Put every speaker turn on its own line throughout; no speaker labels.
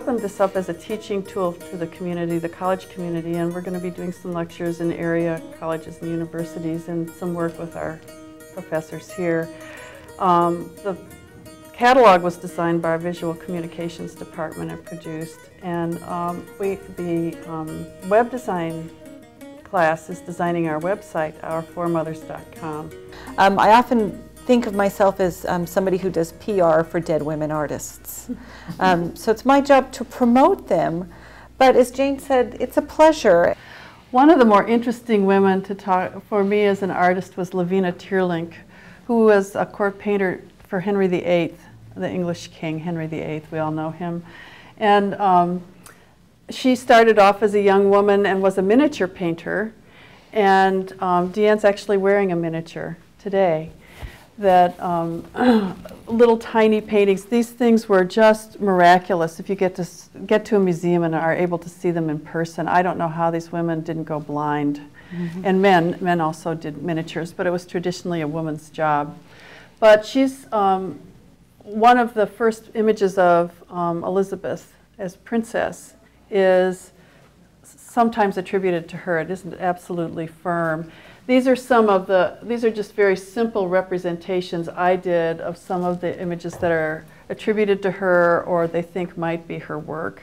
opened this up as a teaching tool to the community, the college community, and we're going to be doing some lectures in area colleges and universities and some work with our professors here. The catalog was designed by our visual communications department and produced, and the web design class is designing our website, ourforemothers.com.
I often think of myself as somebody who does PR for dead women artists. So it's my job to promote them, but as Jane said, it's a pleasure.
One of the more interesting women to talk for me as an artist was Lena Tierlink, who was a court painter for Henry VIII, the English king, Henry VIII, we all know him. And she started off as a young woman and was a miniature painter, and Deanne's actually wearing a miniature today. That little tiny paintings, these things were just miraculous if you get to a museum and are able to see them in person. I don't know how these women didn't go blind. Mm-hmm. And men also did miniatures, but it was traditionally a woman's job. But she's one of the first images of Elizabeth as princess is sometimes attributed to her. It isn't absolutely firm. These are just very simple representations I did of some of the images that are attributed to her or they think might be her work.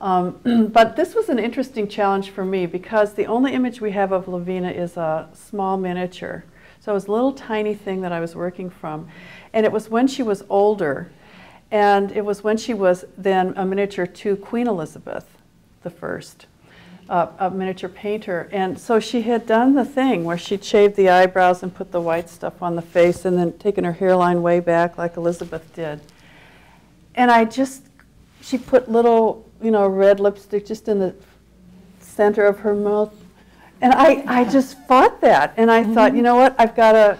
But this was an interesting challenge for me because the only image we have of Lena is a small miniature. So it was a little tiny thing that I was working from. And it was when she was older, and it was when she was then a miniature to Queen Elizabeth I. A miniature painter, and so she had done the thing where she'd shaved the eyebrows and put the white stuff on the face and then taken her hairline way back like Elizabeth did. And she put little, red lipstick just in the center of her mouth. And I just fought that, and I thought, you know what, I gotta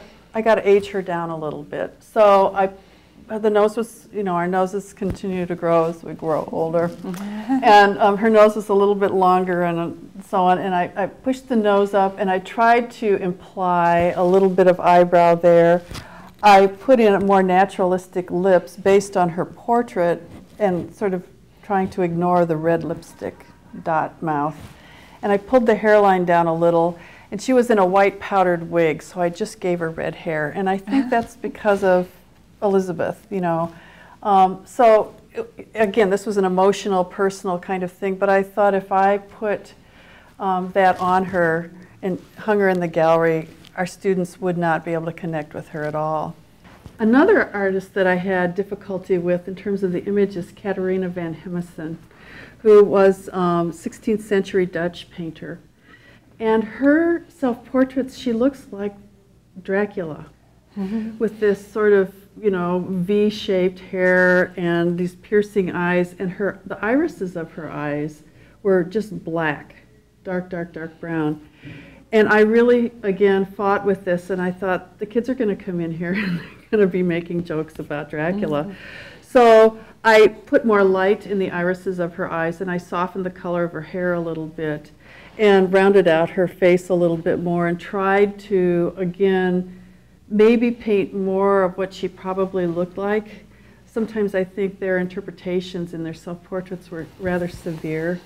age her down a little bit. So the nose was, our noses continue to grow as we grow older. And her nose was a little bit longer and so on. And I pushed the nose up and I tried to imply a little bit of eyebrow there. I put in more naturalistic lips based on her portrait and sort of trying to ignore the red lipstick dot mouth. And I pulled the hairline down a little. And she was in a white powdered wig, so I just gave her red hair. And I think that's because of Elizabeth, So again, this was an emotional, personal kind of thing, but I thought if I put that on her and hung her in the gallery, our students would not be able to connect with her at all. Another artist that I had difficulty with in terms of the image is Catharina van Hemesen, who was 16th century Dutch painter. And her self-portraits, she looks like Dracula with this sort of V-shaped hair and these piercing eyes, and the irises of her eyes were just black, dark, dark, dark brown. And I really, again, fought with this, and I thought, the kids are going to come in here and they're going to be making jokes about Dracula. So I put more light in the irises of her eyes, and I softened the color of her hair a little bit, and rounded out her face a little bit more, and tried to, again, maybe paint more of what she probably looked like. Sometimes I think their interpretations in their self-portraits were rather severe,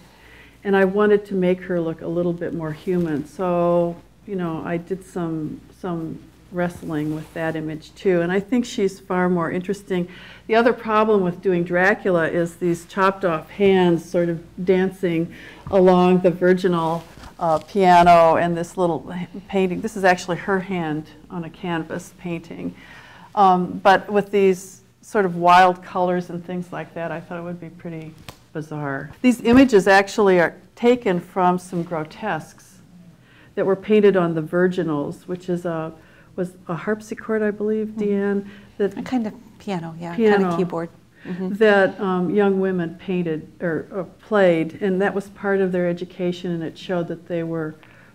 and I wanted to make her look a little bit more human. So, I did some wrestling with that image too, and I think she's far more interesting. The other problem with doing Dracula is these chopped off hands sort of dancing along the virginal piano, and this little painting. This is actually her hand on a canvas painting. But with these sort of wild colors and things like that, I thought it would be pretty bizarre. These images actually are taken from some grotesques that were painted on the virginals, which was a harpsichord, I believe, Deanne.
A kind of piano, yeah,
piano.
kind of keyboard.
That young women painted or played, and that was part of their education, and it showed that they were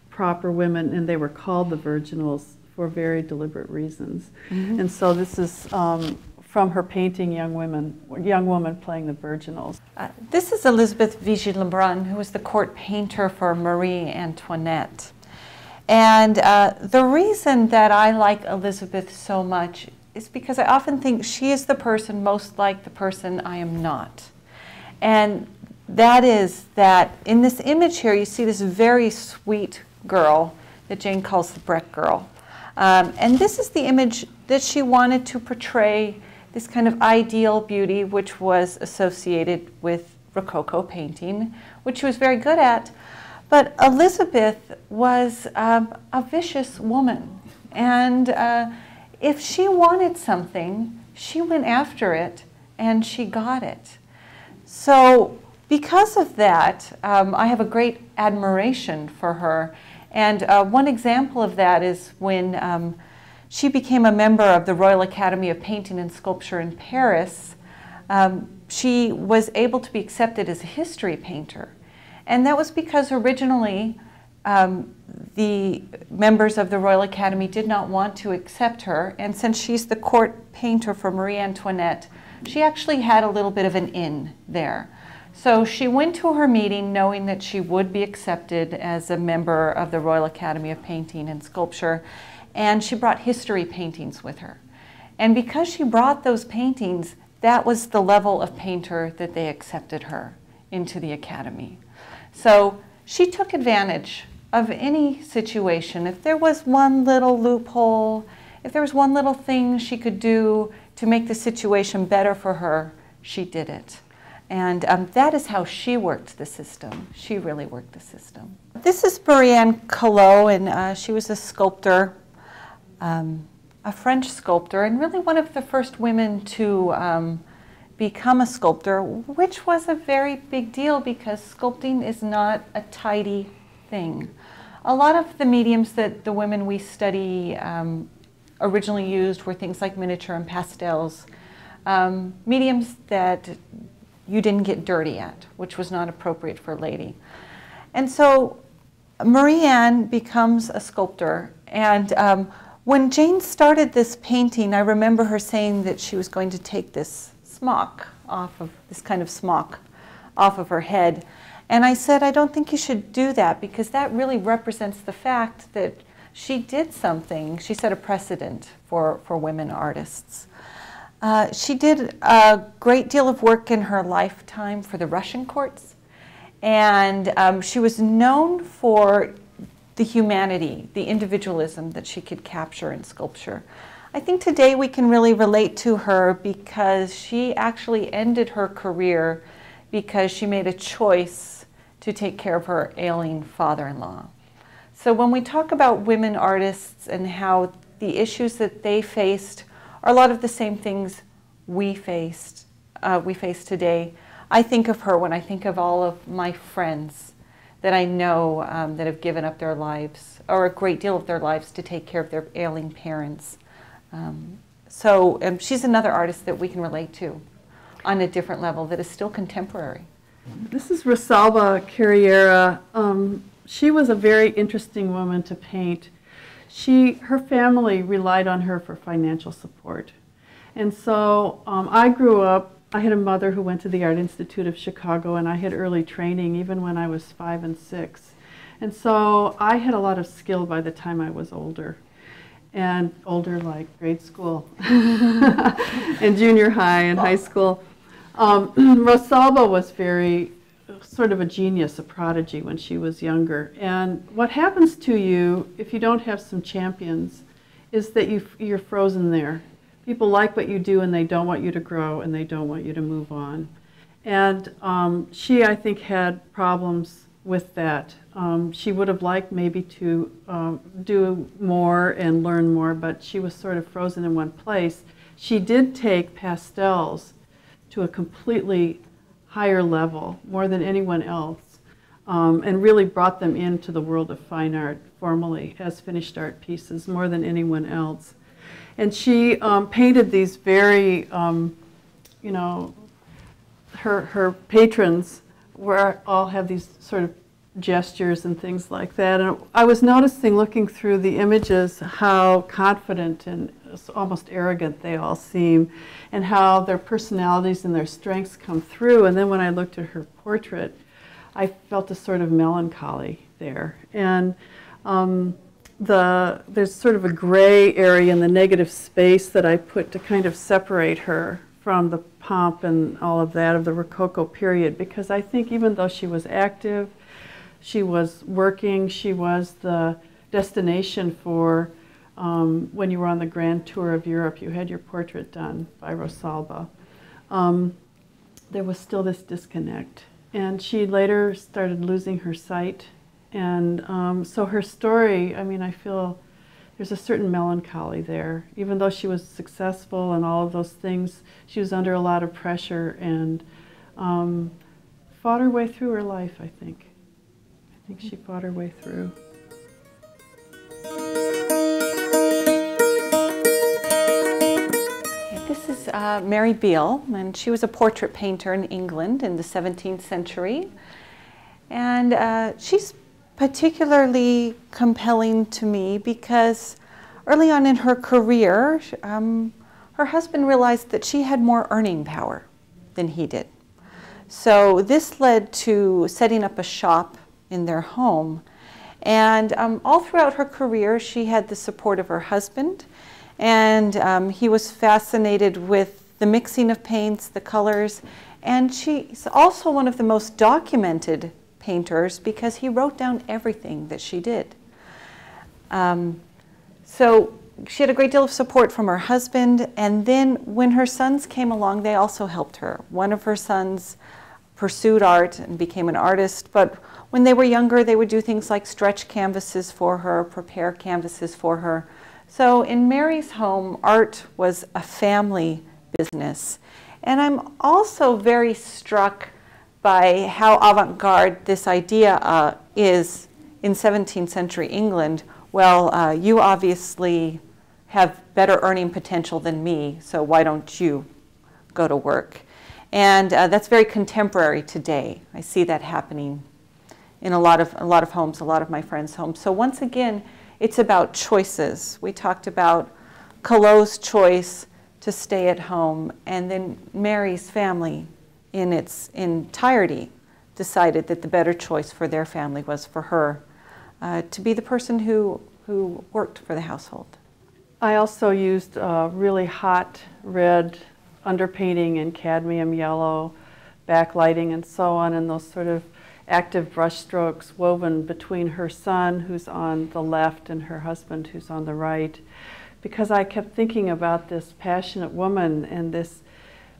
proper women, and they were called the virginals for very deliberate reasons. And so this is from her painting young woman playing the virginals.
This is Elizabeth Vigée Lebrun, who was the court painter for Marie Antoinette. And the reason that I like Elizabeth so much is because I often think she is the person most like the person I am not. And that is that in this image here, you see this very sweet girl that Jane calls the Breck girl. And this is the image that she wanted to portray, this kind of ideal beauty, which was associated with Rococo painting, which she was very good at. But Elizabeth was a vicious woman. And if she wanted something, she went after it, and she got it. So because of that, I have a great admiration for her. And one example of that is when she became a member of the Royal Academy of Painting and Sculpture in Paris. She was able to be accepted as a history painter. And that was because originally the members of the Royal Academy did not want to accept her. And since she's the court painter for Marie Antoinette, she actually had a little bit of an in there. So she went to her meeting knowing that she would be accepted as a member of the Royal Academy of Painting and Sculpture, and she brought history paintings with her. And because she brought those paintings, that was the level of painter that they accepted her into the Academy. So she took advantage of any situation. If there was one little loophole, if there was one little thing she could do to make the situation better for her, she did it. And that is how she worked the system. She really worked the system. This is Marianne Collot, and she was a sculptor, a French sculptor, and really one of the first women to become a sculptor, which was a very big deal because sculpting is not a tidy thing. A lot of the mediums that the women we study originally used were things like miniature and pastels, mediums that you didn't get dirty at, which was not appropriate for a lady. And so Marianne becomes a sculptor, and when Jane started this painting, I remember her saying that she was going to take this smock off of, this kind of smock off of her head. And I said, I don't think you should do that because that really represents the fact that she did something. She set a precedent for women artists. She did a great deal of work in her lifetime for the Russian courts, and she was known for the humanity, the individualism that she could capture in sculpture. I think today we can really relate to her because she actually ended her career because she made a choice to take care of her ailing father-in-law. So when we talk about women artists and how the issues that they faced are a lot of the same things we face today, I think of her when I think of all of my friends that I know that have given up their lives, or a great deal of their lives, to take care of their ailing parents. So she's another artist that we can relate to on a different level that is still contemporary.
This is Rosalba Carriera. She was a very interesting woman to paint. Her family relied on her for financial support. And so I grew up, I had a mother who went to the Art Institute of Chicago, and I had early training even when I was 5 and 6. And so I had a lot of skill by the time I was older. And older like grade school and junior high and high school. Rosalba was very sort of a genius, a prodigy when she was younger. And what happens to you if you don't have some champions is that you're frozen there. People like what you do and they don't want you to grow and they don't want you to move on. And she, I think, had problems with that. She would have liked maybe to do more and learn more, but she was sort of frozen in one place. She did take pastels to a completely higher level, more than anyone else, and really brought them into the world of fine art formally as finished art pieces, more than anyone else. And she painted these very, you know, her patrons all have these sort of gestures and things like that. And I was noticing, looking through the images, how confident and almost arrogant they all seem, and how their personalities and their strengths come through. And then when I looked at her portrait, I felt a sort of melancholy there. And there's sort of a gray area in the negative space that I put to kind of separate her from the pomp and all of that of the Rococo period, because I think even though she was active, she was working, she was the destination for when you were on the grand tour of Europe, you had your portrait done by Rosalba. There was still this disconnect. And she later started losing her sight. And so her story, I mean, I feel there's a certain melancholy there. Even though she was successful and all of those things, she was under a lot of pressure and fought her way through her life, I think. I think she fought her way through.
This is Mary Beal, and she was a portrait painter in England in the 17th century. And she's particularly compelling to me because early on in her career, her husband realized that she had more earning power than he did. So this led to setting up a shop in their home. And all throughout her career, she had the support of her husband. And he was fascinated with the mixing of paints, the colors. And she's also one of the most documented painters because he wrote down everything that she did. So she had a great deal of support from her husband. And then when her sons came along, they also helped her. One of her sons pursued art and became an artist. But when they were younger, they would do things like stretch canvases for her, prepare canvases for her. So in Mary's home, art was a family business. And I'm also very struck by how avant-garde this idea is in 17th century England. Well, you obviously have better earning potential than me, so why don't you go to work? And that's very contemporary today. I see that happening in a lot of homes, a lot of my friends' homes. So once again, it's about choices. We talked about Callot's choice to stay at home, and then Mary's family in its entirety decided that the better choice for their family was for her to be the person who worked for the household.
I also used really hot red underpainting and cadmium yellow, backlighting and so on, and those sort of active brush strokes woven between her son, who's on the left, and her husband, who's on the right, because I kept thinking about this passionate woman and this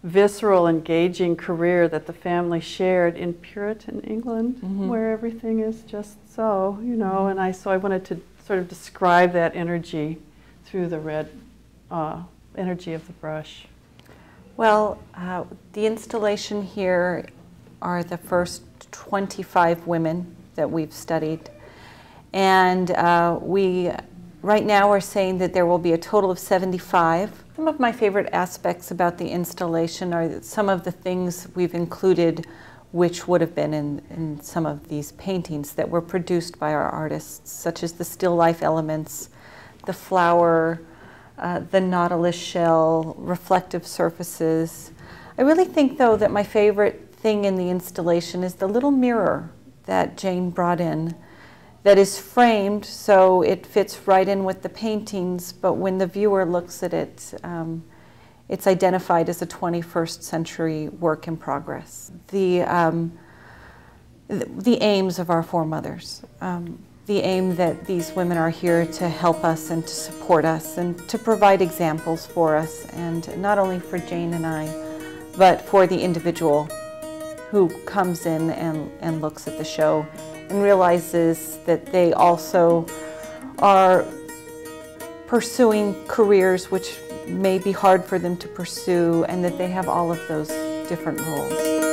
visceral, engaging career that the family shared in Puritan England, where everything is just so, you know, and so I wanted to sort of describe that energy through the red energy of the brush.
Well, the installation here are the first 25 women that we've studied. And we right now are saying that there will be a total of 75. Some of my favorite aspects about the installation are some of the things we've included which would have been in some of these paintings that were produced by our artists, such as the still life elements, the flower, the nautilus shell, reflective surfaces. I really think, though, that my favorite thing in the installation is the little mirror that Jane brought in that is framed so it fits right in with the paintings, but when the viewer looks at it, it's identified as a 21st century work in progress. The aims of our Foremothers, the aim that these women are here to help us and to support us and to provide examples for us, and not only for Jane and I, but for the individual who comes in and looks at the show and realizes that they also are pursuing careers which may be hard for them to pursue, and that they have all of those different roles.